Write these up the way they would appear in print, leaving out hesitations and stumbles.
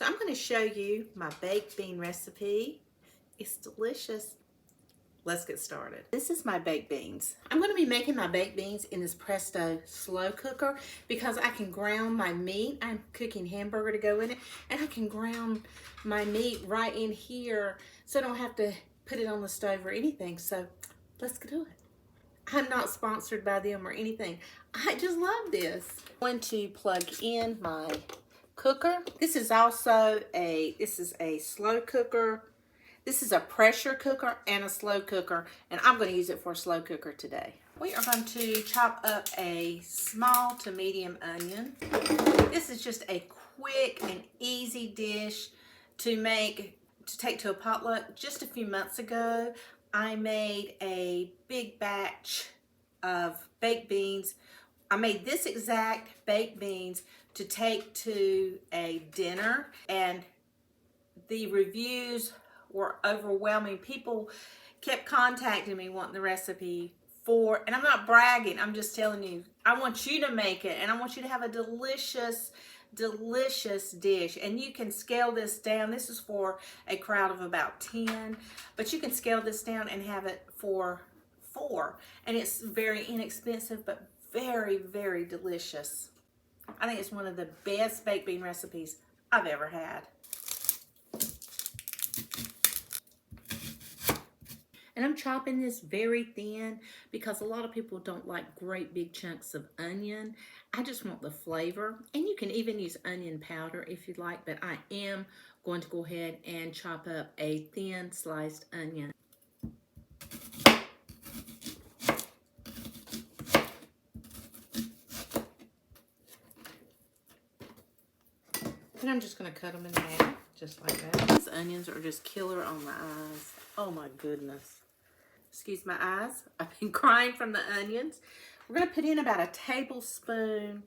So I'm going to show you my baked bean recipe. It's delicious. Let's get started. This is my baked beans. I'm going to be making my baked beans in this Presto slow cooker because I can ground my meat. I'm cooking hamburger to go in it, and I can ground my meat right in here so I don't have to put it on the stove or anything. So let's do it. I'm not sponsored by them or anything. I just love this. I'm going to plug in my cooker. This is also a slow cooker. This is a pressure cooker and a slow cooker, and I'm going to use it for a slow cooker today. We are going to chop up a small to medium onion. This is just a quick and easy dish to take to a potluck. Just a few months ago, I made a big batch of baked beans. I made this exact baked beans to take to a dinner, and the reviews were overwhelming. People kept contacting me wanting the recipe for, and I'm not bragging, I'm just telling you, I want you to make it, and I want you to have a delicious dish. And you can scale this down. This is for a crowd of about 10, but you can scale this down and have it for 4, and it's very inexpensive but very delicious. I think it's one of the best baked bean recipes I've ever had. And I'm chopping this very thin because a lot of people don't like great big chunks of onion. I just want the flavor. And you can even use onion powder if you'd like, but I am going to go ahead and chop up a thin sliced onion. And I'm just going to cut them in half, just like that. These onions are just killer on the eyes. Oh my goodness. Excuse my eyes. I've been crying from the onions. We're going to put in about a tablespoon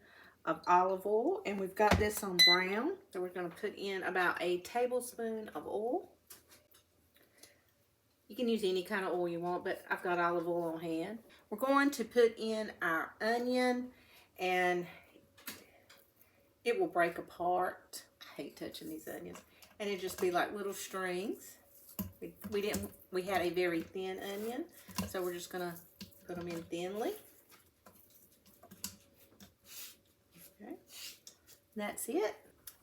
of olive oil, and we've got this on brown. So we're going to put in about a tablespoon of oil. You can use any kind of oil you want, but I've got olive oil on hand. We're going to put in our onion, and it will break apart. I hate touching these onions. And it'll just be like little strings. We had a very thin onion, so we're just gonna put them in thinly. Okay, that's it.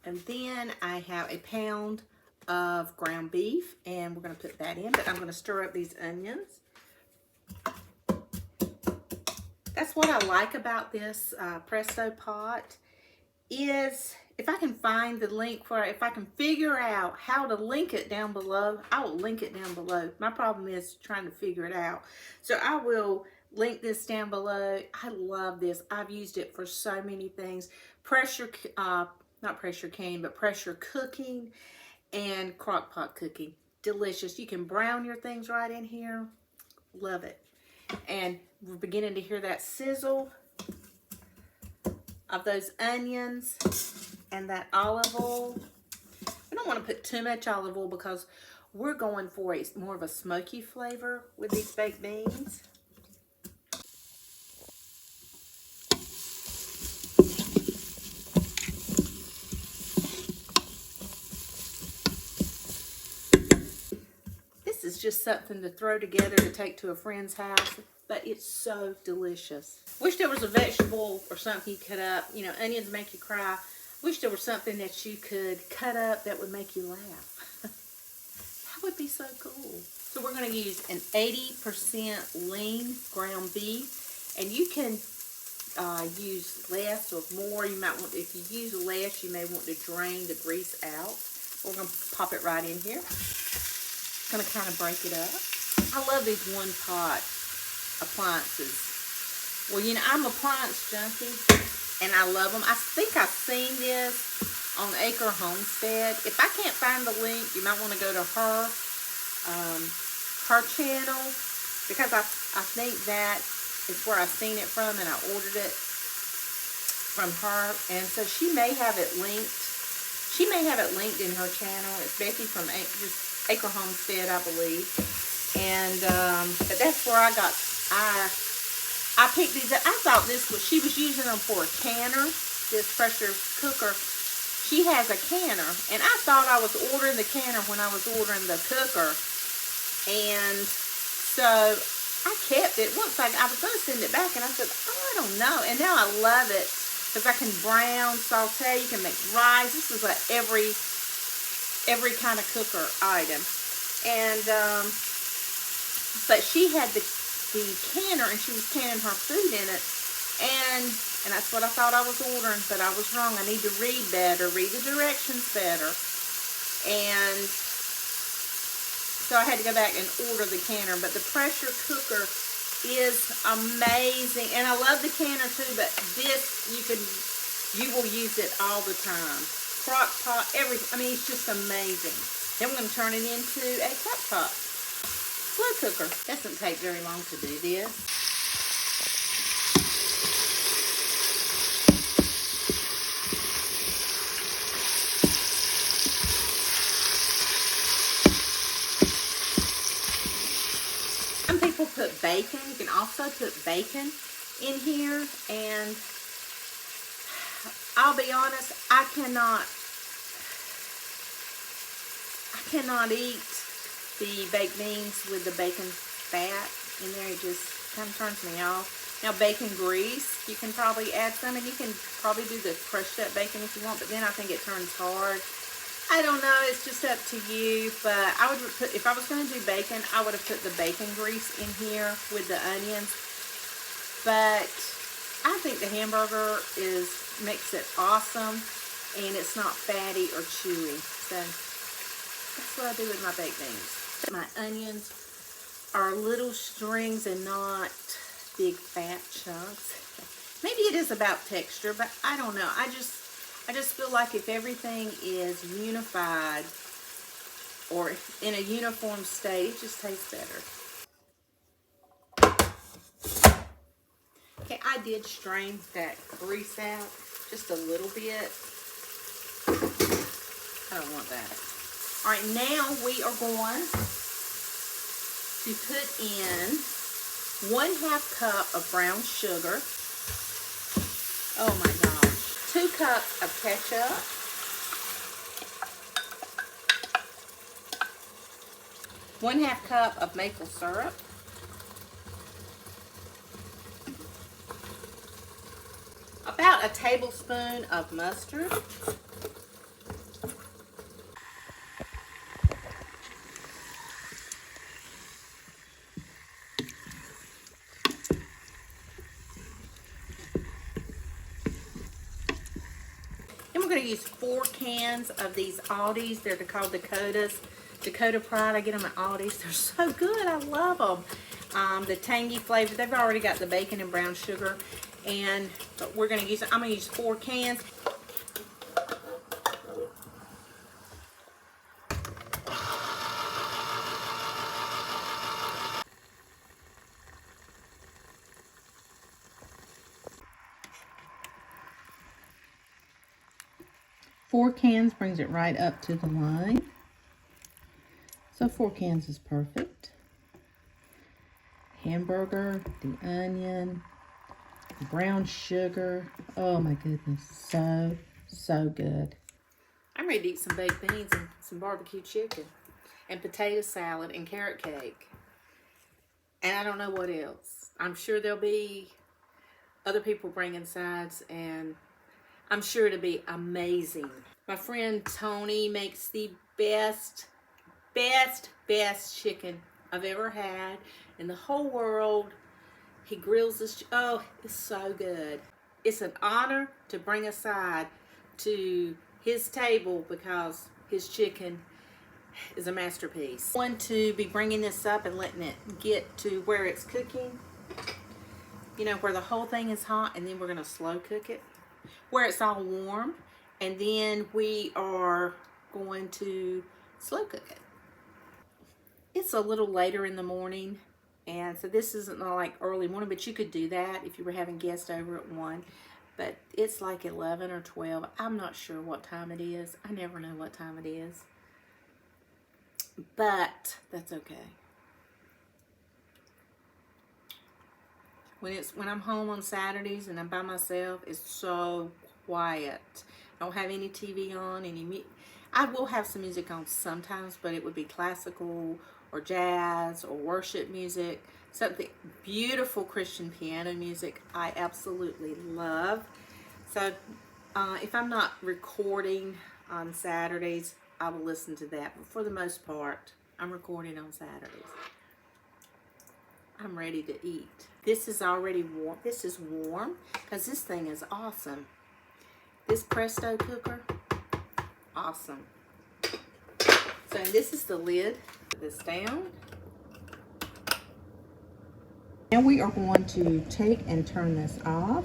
And then I have a pound of ground beef, and we're gonna put that in, but I'm gonna stir up these onions. That's what I like about this Presto pot is, if I can find the link for it, if I can figure out how to link it down below, I will link it down below. My problem is trying to figure it out. So I will link this down below. I love this. I've used it for so many things. Not pressure canning, but pressure cooking and crock pot cooking. Delicious. You can brown your things right in here. Love it. And we're beginning to hear that sizzle of those onions and that olive oil. We don't want to put too much olive oil because we're going for more of a smoky flavor with these baked beans. This is just something to throw together to take to a friend's house, but it's so delicious. Wish there was a vegetable or something you cut up. You know, onions make you cry. Wish there was something that you could cut up that would make you laugh. That would be so cool. So we're going to use an 80% lean ground beef, and you can use less or more. You might want, if you use less, you may want to drain the grease out. We're going to pop it right in here. Going to kind of break it up. I love these one pot appliances. Well, you know, I'm an appliance junkie, and I love them. I think I've seen this on Acre Homestead. If I can't find the link, you might want to go to her channel, because I think that is where I've seen it from, and I ordered it from her. And so she may have it linked. She may have it linked in her channel. It's Becky from Acre Homestead, I believe. And but that's where I picked these up. I thought she was using them for a canner, this pressure cooker. She she has a canner, and I thought I was ordering the canner when I was ordering the cooker, and so I kept it. Once I was going to send it back, and I said, oh, I don't know, and now I love it because I can brown, saute, you can make rice. This is every kind of cooker item, and but she had the canner, and she was canning her food in it, and that's what I thought I was ordering, but I was wrong. I need to read better, read the directions better, and so I had to go back and order the canner. But the pressure cooker is amazing, and I love the canner too, but this, you will use it all the time. Crock pot, everything. I mean, it's just amazing. Then we're going to turn it into a crock pot. Slow cooker. Doesn't take very long to do this. Some people put bacon. You can also put bacon in here, and I'll be honest, I cannot eat the baked beans with the bacon fat in there. It just kind of turns me off. Now, bacon grease, you can probably add some, and you can probably do the crushed up bacon if you want, but then I think it turns hard. I don't know, it's just up to you, but I would put, if I was going to do bacon, I would have put the bacon grease in here with the onions. But I think the hamburger makes it awesome, and it's not fatty or chewy. So that's what I do with my baked beans. My onions are little strings and not big fat chunks. Maybe it is about texture, but I don't know. I just feel like if everything is unified or in a uniform state, it just tastes better. Okay, I did strain that grease out just a little bit. I don't want that. All right, now we are going to put in 1/2 cup of brown sugar. Oh my gosh. 2 cups of ketchup. 1/2 cup of maple syrup. About a tablespoon of mustard. Then we're going to use 4 cans of these Aldi's. They're called Dakotas. Dakota Pride. I get them at Aldi's. They're so good. I love them. The tangy flavor. They've already got the bacon and brown sugar. But we're going to use, I'm going to use 4 cans. Four cans brings it right up to the line. So 4 cans is perfect. Hamburger, the onion, the brown sugar. Oh my goodness, so good. I'm ready to eat some baked beans and some barbecue chicken and potato salad and carrot cake. And I don't know what else. I'm sure there'll be other people bringing sides, and I'm sure it'll be amazing. My friend Tony makes the best chicken I've ever had in the whole world. He grills this. Oh, it's so good. It's an honor to bring a side to his table because his chicken is a masterpiece. I'm going to be bringing this up and letting it get to where it's cooking. You know, where the whole thing is hot, and then we're going to slow cook it where it's all warm, and then we are going to slow cook it. It's a little later in the morning, and so this isn't like early morning, but you could do that if you were having guests over at 1. But it's like 11 or 12. I'm not sure what time it is. I never know what time it is. But that's okay. When I'm home on Saturdays and I'm by myself, it's so quiet. I don't have any TV on, I will have some music on sometimes, but it would be classical or jazz or worship music, something beautiful Christian piano music I absolutely love. So if I'm not recording on Saturdays, I will listen to that. But for the most part, I'm recording on Saturdays. I'm ready to eat. This is already warm. This is warm because this thing is awesome. This Presto cooker, awesome. So this is the lid. Put this down. Now we are going to take and turn this off.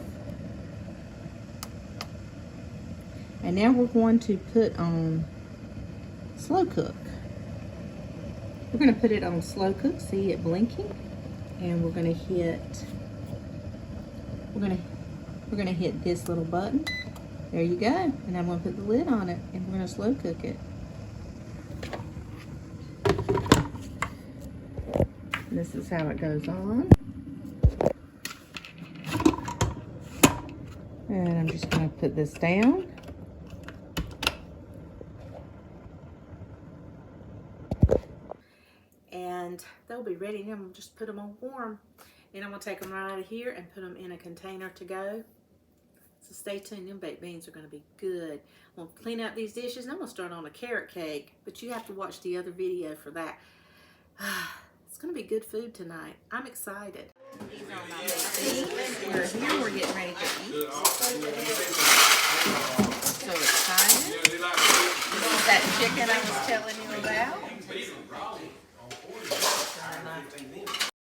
And now we're going to put on slow cook. We're going to put it on slow cook. See it blinking? And we're going to hit this little button. There you go. And I'm going to put the lid on it, and we're going to slow cook it. This is how it goes on. And I'm just going to put this down. And they'll be ready. Now I'm going to just put them on warm. And I'm going to take them right out of here and put them in a container to go. So stay tuned. Them baked beans are going to be good. I'm going to clean out these dishes, and I'm going to start on a carrot cake. But you have to watch the other video for that. It's going to be good food tonight. I'm excited. These are my baked beans. We're here. We're getting ready to eat. So excited. This is that chicken I was